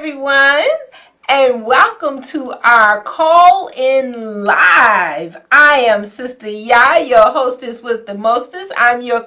everyone, and welcome to our call-in live. I am Sister Yaa, your hostess with the mostest. I'm your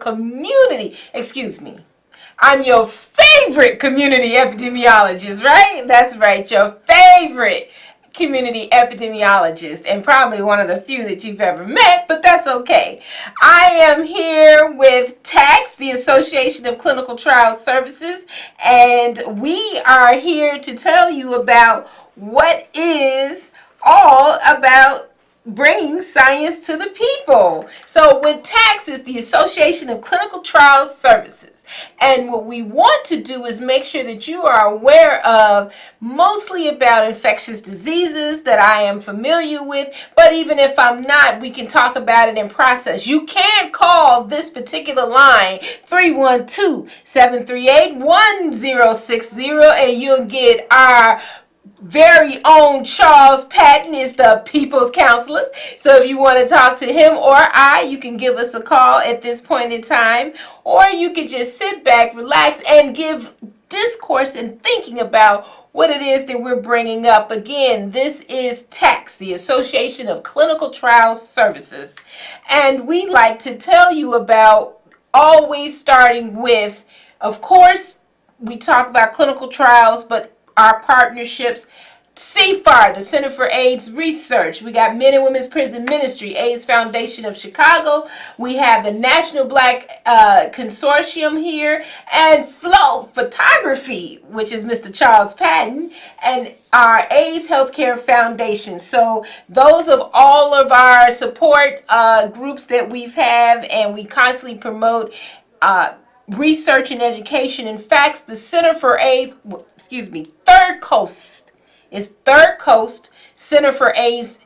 I'm your favorite community epidemiologist, right? That's right, your favorite community epidemiologist, and probably one of the few that you've ever met, but that's okay. I am here with TACTS, the Association of Clinical Trial Services, and we are here to tell you about what is all about bringing science to the people. So with TACTS is the Association of Clinical Trial Services. And what we want to do is make sure that you are aware of mostly about infectious diseases that I am familiar with. But even if I'm not, we can talk about it in process. You can call this particular line 312-738-1060 and you'll get our very own Charles Patton is the people's counselor. So if you want to talk to him or I, you can give us a call at this point in time, or you can just sit back, relax, and give discourse and thinking about what it is that we're bringing up. Again, this is TACTS, the Association of Clinical Trial Services, and we like to tell you about always starting with, of course, we talk about clinical trials, but our partnerships, CFAR, the Center for AIDS Research. We got Men and Women's Prison Ministry, AIDS Foundation of Chicago. We have the National Black Consortium here, and Flow Photography, which is Mr. Charles Patton, and our AIDS Healthcare Foundation. So those of all of our support groups that we've have, and we constantly promote research and education. In fact, the Center for AIDS, Third Coast Center for AIDS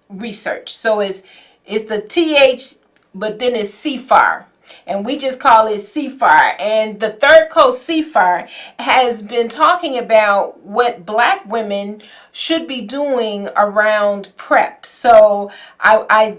Research. So it's the TH, but then it's CFAR. And we just call it CFAR. And the Third Coast CFAR has been talking about what Black women should be doing around PrEP. So I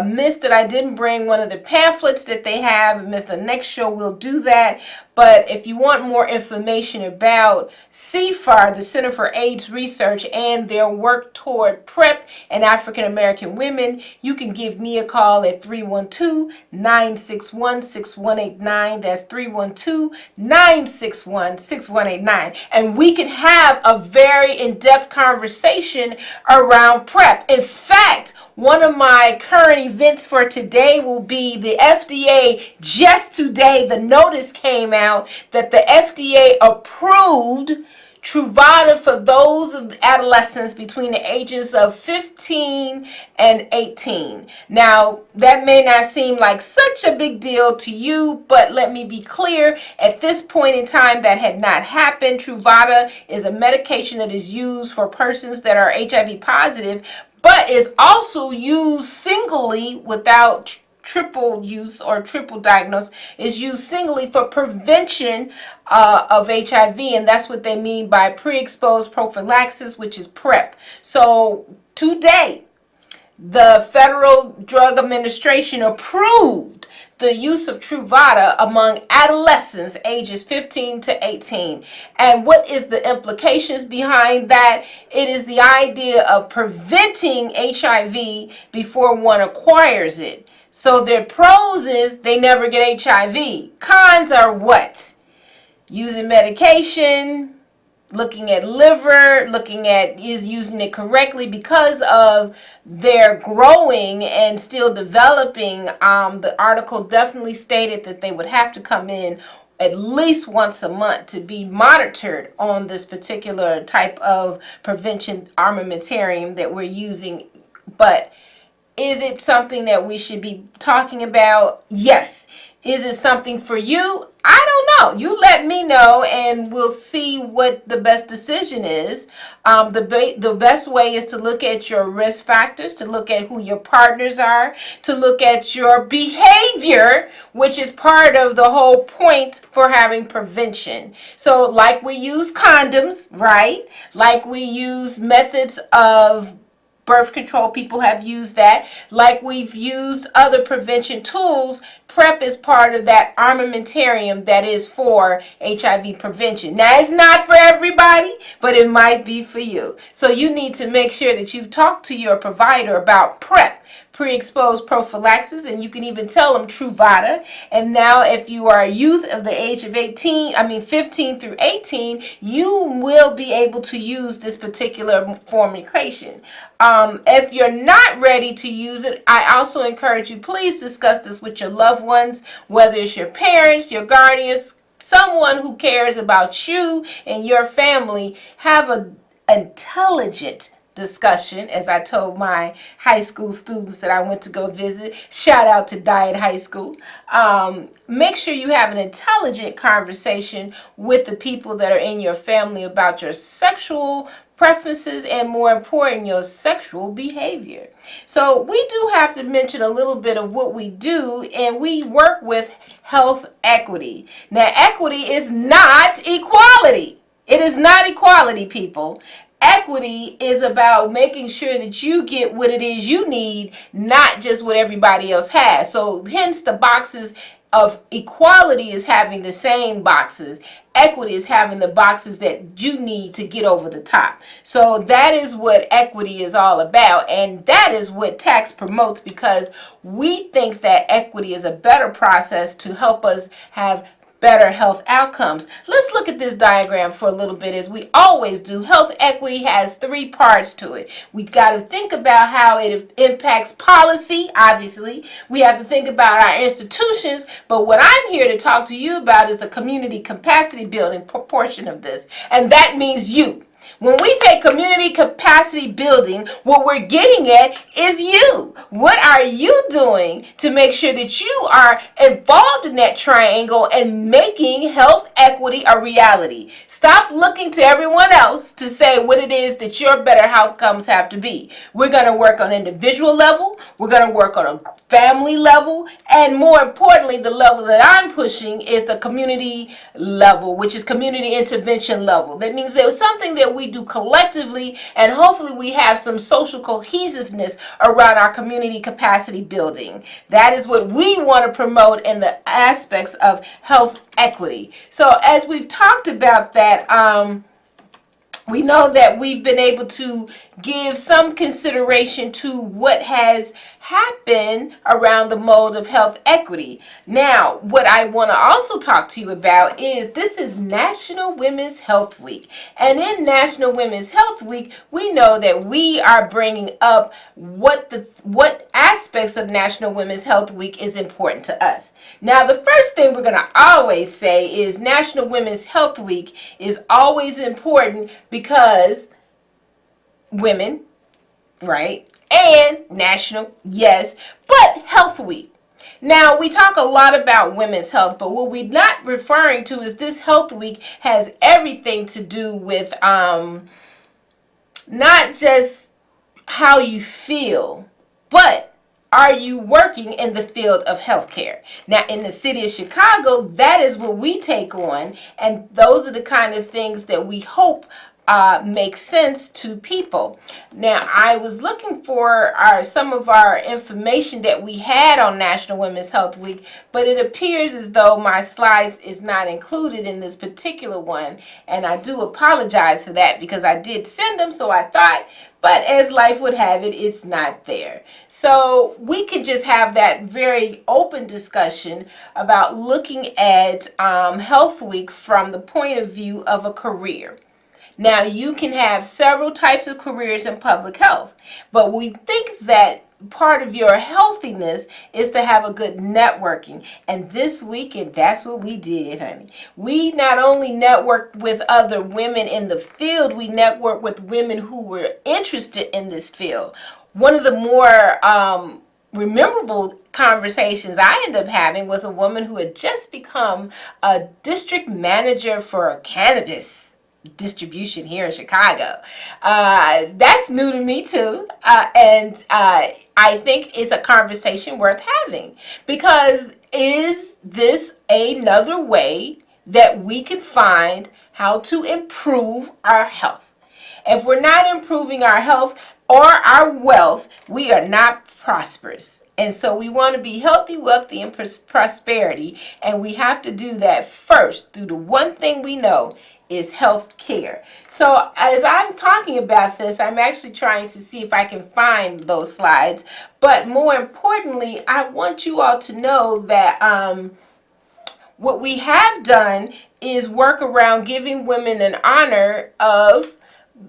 missed that I didn't bring one of the pamphlets that they have. And the next show we'll do that. But if you want more information about CFAR, the Center for AIDS Research, and their work toward PrEP and African American women, you can give me a call at 312-961-6189. That's 312-961-6189. And we can have a very in-depth conversation around PrEP. In fact, one of my current events for today will be the FDA. Just today, the notice came out that the FDA approved Truvada for those of adolescents between the ages of 15 and 18. Now, that may not seem like such a big deal to you, but let me be clear, at this point in time, that had not happened. Truvada is a medication that is used for persons that are HIV positive, but is also used singly without triple use or triple diagnosis, is used singly for prevention of HIV, and that's what they mean by pre-exposed prophylaxis, which is PrEP. So today, the Federal Drug Administration approved the use of Truvada among adolescents ages 15 to 18. And what is the implications behind that? It is the idea of preventing HIV before one acquires it. So their pros is they never get HIV. Cons are what? Using medication, looking at liver, looking at is using it correctly because of their growing and still developing. The article definitely stated that they would have to come in at least once a month to be monitored on this particular type of prevention armamentarium that we're using. But is it something that we should be talking about? Yes. Is it something for you? I don't know. You let me know and we'll see what the best decision is. The best way is to look at your risk factors, to look at who your partners are, to look at your behavior, which is part of the whole point for having prevention. So like we use condoms, right? Like we use methods of birth control, people have used that. Like we've used other prevention tools, PrEP is part of that armamentarium that is for HIV prevention. Now, it's not for everybody, but it might be for you. So you need to make sure that you've talked to your provider about PrEP, pre-exposed prophylaxis, and you can even tell them Truvada. And now if you are a youth of the age of 15 through 18, you will be able to use this particular formulation. If you're not ready to use it, I also encourage you, please discuss this with your loved ones, whether it's your parents, your guardians, someone who cares about you and your family. Have an intelligent discussion, as I told my high school students that I went to go visit. Shout out to Diet High School. Make sure you have an intelligent conversation with the people that are in your family about your sexual preferences and, more important, your sexual behavior. So we do have to mention a little bit of what we do, and we work with health equity. Now, equity is not equality. It is not equality, people. Equity is about making sure that you get what it is you need, not just what everybody else has. So hence the boxes of equality is having the same boxes. Equity is having the boxes that you need to get over the top. So that is what equity is all about, and that is what TACTS promotes, because we think that equity is a better process to help us have better health outcomes. Let's look at this diagram for a little bit, as we always do. Health equity has three parts to it. We've got to think about how it impacts policy, obviously. We have to think about our institutions, but what I'm here to talk to you about is the community capacity building portion of this, and that means you. When we say community capacity building, what we're getting at is you. What are you doing to make sure that you are involved in that triangle and making health equity a reality? Stop looking to everyone else to say what it is that your better outcomes have to be. We're going to work on an individual level. We're going to work on a family level. And more importantly, the level that I'm pushing is the community level, which is community intervention level. That means there's something that we do collectively, and hopefully we have some social cohesiveness around our community capacity building. That is what we want to promote in the aspects of health equity. So as we've talked about that, we know that we've been able to give some consideration to what has happened around the mode of health equity. Now, what I want to also talk to you about is this is National Women's Health Week. And in National Women's Health Week, we know that we are bringing up what aspects of National Women's Health Week is important to us. Now, the first thing we're going to always say is National Women's Health Week is always important because women, right? And national, yes, but Health Week. Now, we talk a lot about women's health, but what we're not referring to is this Health Week has everything to do with not just how you feel, but are you working in the field of healthcare? Now, in the city of Chicago, that is what we take on, and those are the kind of things that we hope make sense to people. Now, I was looking for some of our information that we had on National Women's Health Week, but it appears as though my slides is not included in this particular one, and I do apologize for that because I did send them, so I thought, but as life would have it, it's not there. So we can just have that very open discussion about looking at Health Week from the point of view of a career. Now, you can have several types of careers in public health, but we think that part of your healthiness is to have a good networking. And this weekend, that's what we did, honey. We not only networked with other women in the field, we networked with women who were interested in this field. One of the more memorable conversations I ended up having was a woman who had just become a district manager for cannabis distribution here in Chicago. That's new to me too, and I think it's a conversation worth having, because is this another way that we can find how to improve our health? If we're not improving our health, or our wealth, we are not prosperous. And so we want to be healthy, wealthy, and prosperity. And we have to do that first through the one thing we know is health care. So as I'm talking about this, I'm actually trying to see if I can find those slides. But more importantly, I want you all to know that what we have done is work around giving women an honor of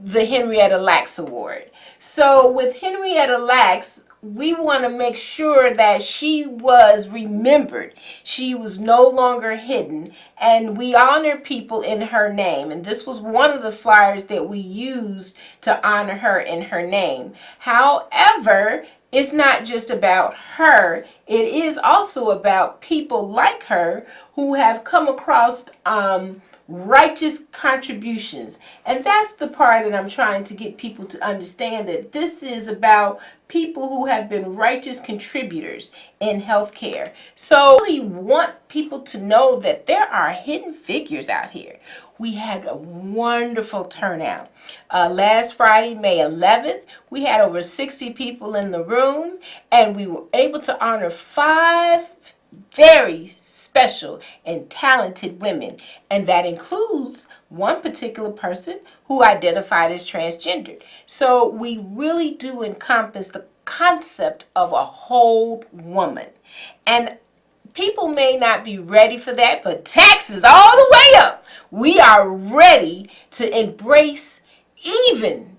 the Henrietta Lacks Award. So with Henrietta Lacks, we want to make sure that she was remembered. She was no longer hidden, and we honor people in her name. And this was one of the flyers that we used to honor her in her name. However, it's not just about her. It is also about people like her who have come across righteous contributions. And that's the part that I'm trying to get people to understand, that this is about people who have been righteous contributors in healthcare. So I really want people to know that there are hidden figures out here. We had a wonderful turnout. Last Friday, May 11th, we had over 60 people in the room, and we were able to honor 5 very special and talented women, and that includes one particular person who identified as transgendered. So we really do encompass the concept of a whole woman, and people may not be ready for that, but taxes all the way up. We are ready to embrace even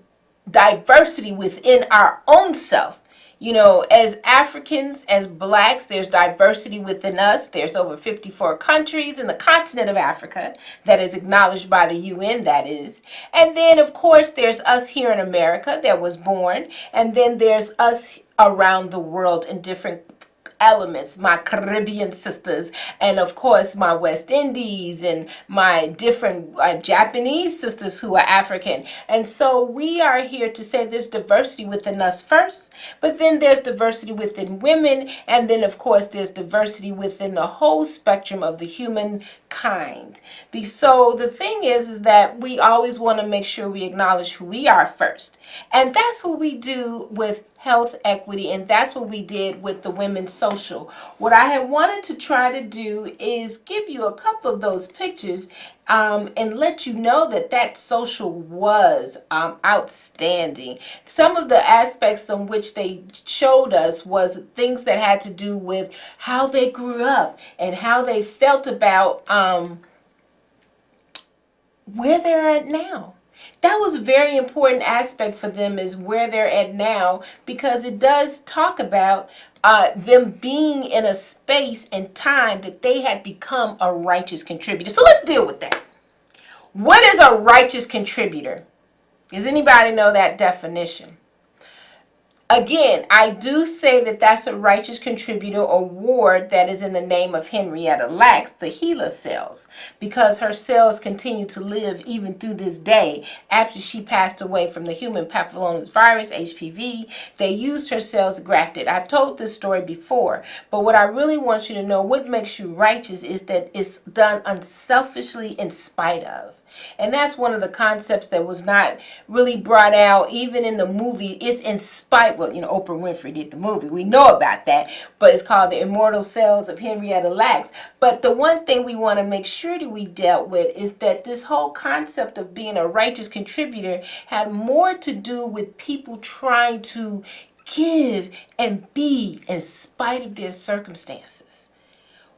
diversity within our own self. You know, as Africans, as blacks, there's diversity within us. There's over 54 countries in the continent of Africa that is acknowledged by the UN, that is. And then, of course, there's us here in America that was born. And then there's us around the world in different elements, my Caribbean sisters, and of course my West Indies, and my different Japanese sisters who are African. And so we are here to say there's diversity within us first, but then there's diversity within women, and then of course there's diversity within the whole spectrum of the human kind. So the thing is that we always want to make sure we acknowledge who we are first. And that's what we do with health equity, and that's what we did with the women's social. What I had wanted to try to do is give you a couple of those pictures and let you know that that social was outstanding. Some of the aspects on which they showed us was things that had to do with how they grew up and how they felt about where they're at now. That was a very important aspect for them, is where they're at now, because it does talk about them being in a space and time that they had become a righteous contributor. So let's deal with that. What is a righteous contributor? Does anybody know that definition? Again, I do say that that's a righteous contributor award that is in the name of Henrietta Lacks, the HeLa cells, because her cells continue to live even through this day after she passed away from the human papillomavirus, HPV. They used her cells grafted. I've told this story before, but what I really want you to know, what makes you righteous is that it's done unselfishly in spite of. And that's one of the concepts that was not really brought out even in the movie. It's in spite, well, you know, Oprah Winfrey did the movie. We know about that, but it's called The Immortal Cells of Henrietta Lacks. But the one thing we want to make sure that we dealt with is that this whole concept of being a righteous contributor had more to do with people trying to give and be in spite of their circumstances.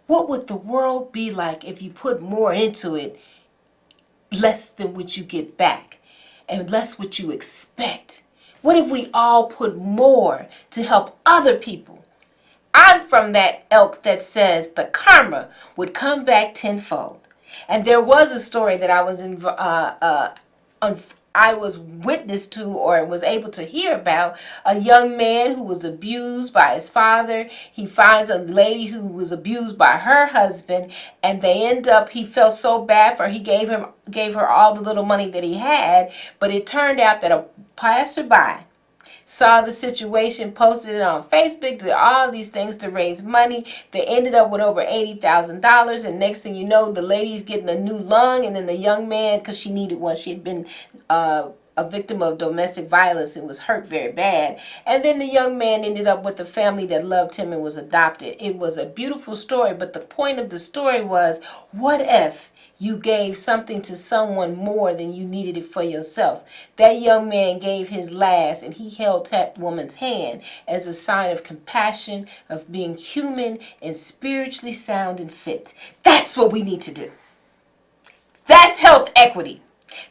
What would the world be like if you put more into it, less than what you get back, and less what you expect? What if we all put more to help other people? I'm from that ilk that says the karma would come back tenfold. And there was a story that I was witness to, or was able to hear about, a young man who was abused by his father. He finds a lady who was abused by her husband, and they end up, he felt so bad for her, he gave her all the little money that he had, but it turned out that a passerby saw the situation, posted it on Facebook, did all these things to raise money. They ended up with over $80,000, and next thing you know, the lady's getting a new lung, and then the young man, because she needed one, she had been a victim of domestic violence and was hurt very bad. And then the young man ended up with a family that loved him and was adopted. It was a beautiful story, but the point of the story was, what if you gave something to someone more than you needed it for yourself? That young man gave his last, and he held that woman's hand as a sign of compassion, of being human and spiritually sound and fit. That's what we need to do. That's health equity.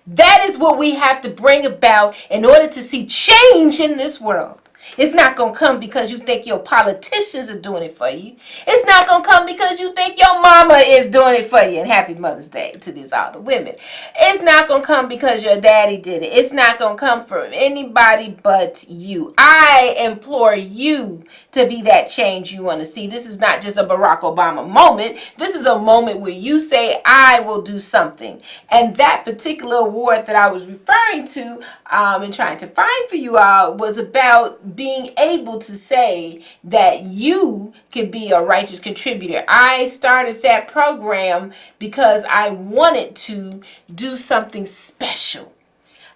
That is what we have to bring about in order to see change in this world. It's not going to come because you think your politicians are doing it for you. It's not going to come because you think your mama is doing it for you. And happy Mother's Day to these other women. It's not going to come because your daddy did it. It's not going to come from anybody but you. I implore you to be that change you want to see. This is not just a Barack Obama moment. This is a moment where you say, I will do something. And that particular award that I was referring to and trying to find for you all was about being able to say that you can be a righteous contributor. I started that program because I wanted to do something special.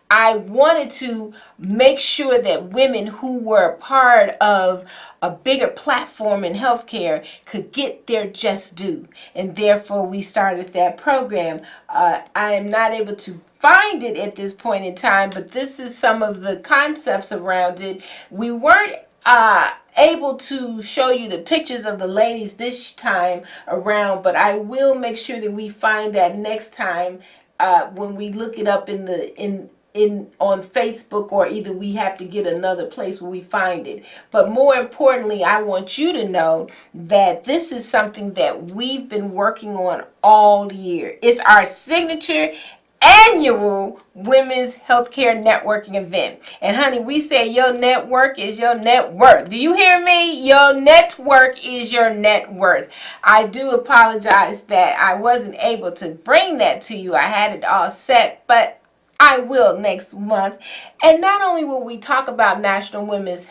I wanted to make sure that women who were part of a bigger platform in healthcare could get their just due. And therefore, we started that program. I am not able to find it at this point in time, but this is some of the concepts around it. We weren't able to show you the pictures of the ladies this time around, but I will make sure that we find that next time when we look it up on Facebook, or either we have to get another place where we find it. But more importantly, I want you to know that this is something that we've been working on all year. It's our signature annual Women's Healthcare Networking event. And honey, we say your network is your net worth. Do you hear me? Your network is your net worth. I do apologize that I wasn't able to bring that to you. I had it all set, but I will next month. And not only will we talk about National Women's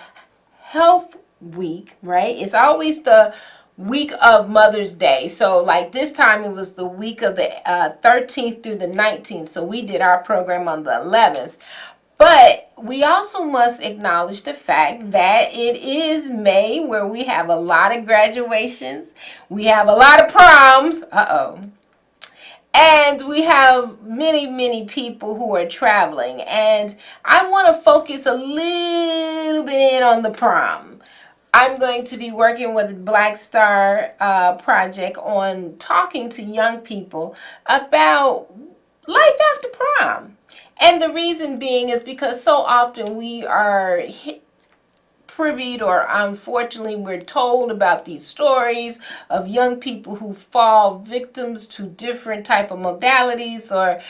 Health Week, right? It's always the week of Mother's Day. So like this time it was the week of the 13th through the 19th. So we did our program on the 11th. But we also must acknowledge the fact that it is May, where we have a lot of graduations. We have a lot of proms. And we have many, many people who are traveling. And I want to focus a little bit in on the prom. I'm going to be working with Black Star Project on talking to young people about life after prom. And the reason being is because so often we are privy, or unfortunately we're told about these stories of young people who fall victims to different type of modalities or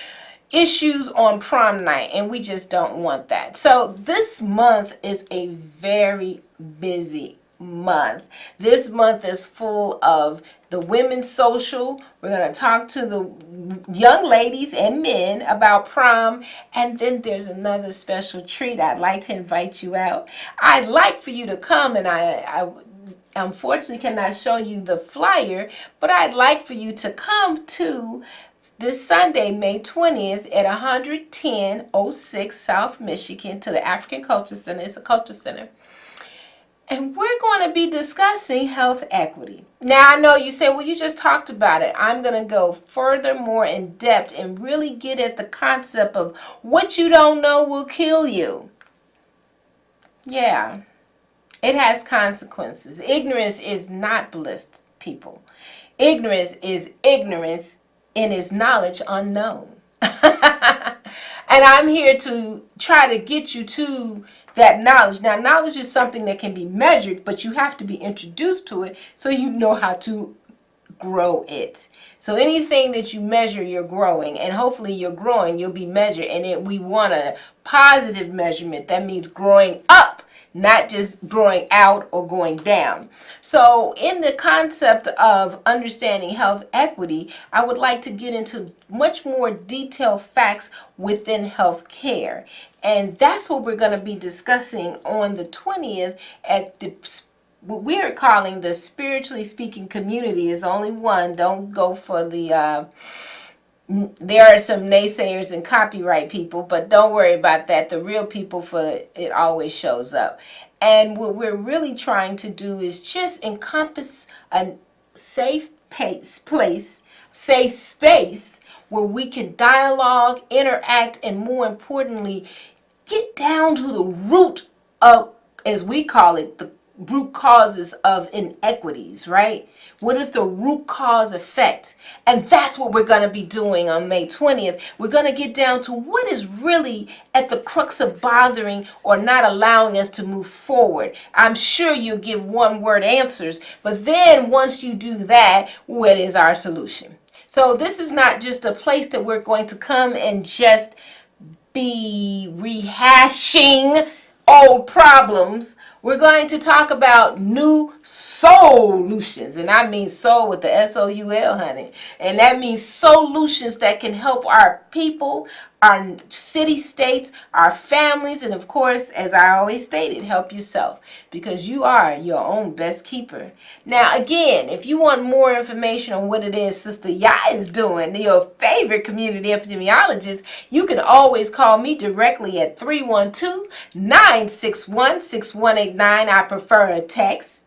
issues on prom night, and we just don't want that. So this month is a very busy month. This month is full of the women's social. We're going to talk to the young ladies and men about prom, and then there's another special treat. I'd like to invite you out. I'd like for you to come, and I unfortunately cannot show you the flyer, but I'd like for you to come to this Sunday, May 20th at 11006 South Michigan to the African Culture Center. It's a culture center. And we're going to be discussing health equity. Now, I know you say, well, you just talked about it. I'm going to go further, more in depth, and really get at the concept of what you don't know will kill you. Yeah, it has consequences. Ignorance is not bliss, people. Ignorance is ignorance, and is knowledge unknown. And I'm here to try to get you to that knowledge. Now, knowledge is something that can be measured, but you have to be introduced to it so you know how to grow it. So anything that you measure, you're growing, and hopefully you're growing, you'll be measured. And we want a positive measurement. That means growing up, not just growing out or going down. So in the concept of understanding health equity, I would like to get into much more detailed facts within health care. And that's what we're going to be discussing on the 20th at the what we're calling the Spiritually Speaking Community. Is only one. Don't go for the there are some naysayers and copyright people, but don't worry about that. The real people for it always shows up. And what we're really trying to do is just encompass a safe safe space where we can dialogue, interact, and more importantly, get down to the root of, as we call it, the root causes of inequities, right? What is the root cause effect? And that's what we're going to be doing on May 20th. We're going to get down to what is really at the crux of bothering or not allowing us to move forward. I'm sure you'll give one-word answers, but then once you do that, what is our solution? So this is not just a place that we're going to come and just be rehashing old problems. We're going to talk about new solutions. And I mean soul with the S-O-U-L, honey. And that means solutions that can help our people, our city states, our families, and of course, as I always stated, help yourself, because you are your own best keeper. Now, again, if you want more information on what it is Sister Yaa is doing, your favorite community epidemiologist, you can always call me directly at 312-961-6189. I prefer a text.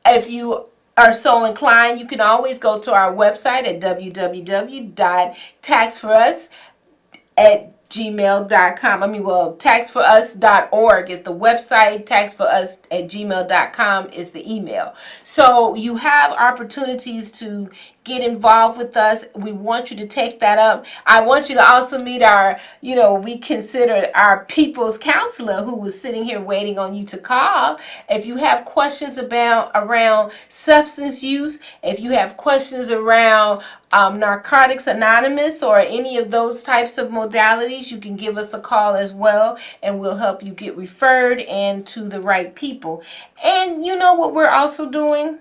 If you are so inclined, you can always go to our website at www.taxforus@gmail.com. taxforus.org is the website. taxforus@gmail.com is the email. So you have opportunities to get involved with us. We want you to take that up. I want you to also meet our, we consider our people's counselor, who was sitting here waiting on you to call. If you have questions around substance use, if you have questions around Narcotics Anonymous or any of those types of modalities, you can give us a call as well, and we'll help you get referred and to the right people. And you know what we're also doing?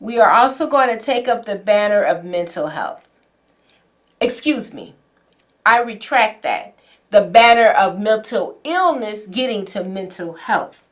We are also going to take up the banner of mental health. Excuse me, I retract that. The banner of mental illness getting to mental health.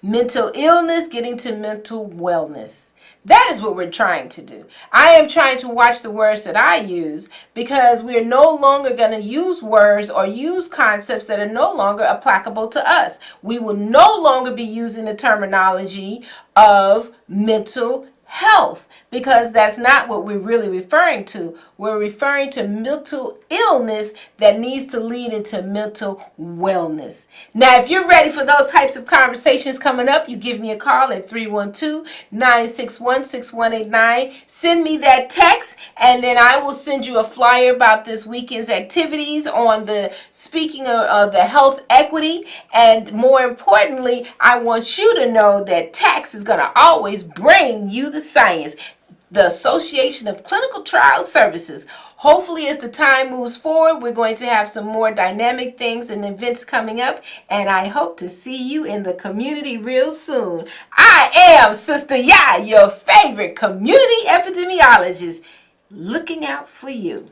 Mental illness getting to mental wellness. That is what we're trying to do. I am trying to watch the words that I use, because we're no longer going to use words or use concepts that are no longer applicable to us. We will no longer be using the terminology of mental health, because that's not what we're really referring to. We're referring to mental illness that needs to lead into mental wellness. Now, if you're ready for those types of conversations coming up, you give me a call at 312-961-6189. Send me that text, and then I will send you a flyer about this weekend's activities on the speaking of the health equity. And more importantly, I want you to know that TACTS is going to always bring you the science. The Association of Clinical Trial Services. Hopefully, as the time moves forward, we're going to have some more dynamic things and events coming up, and I hope to see you in the community real soon. I am Sister Yaa, your favorite community epidemiologist, looking out for you.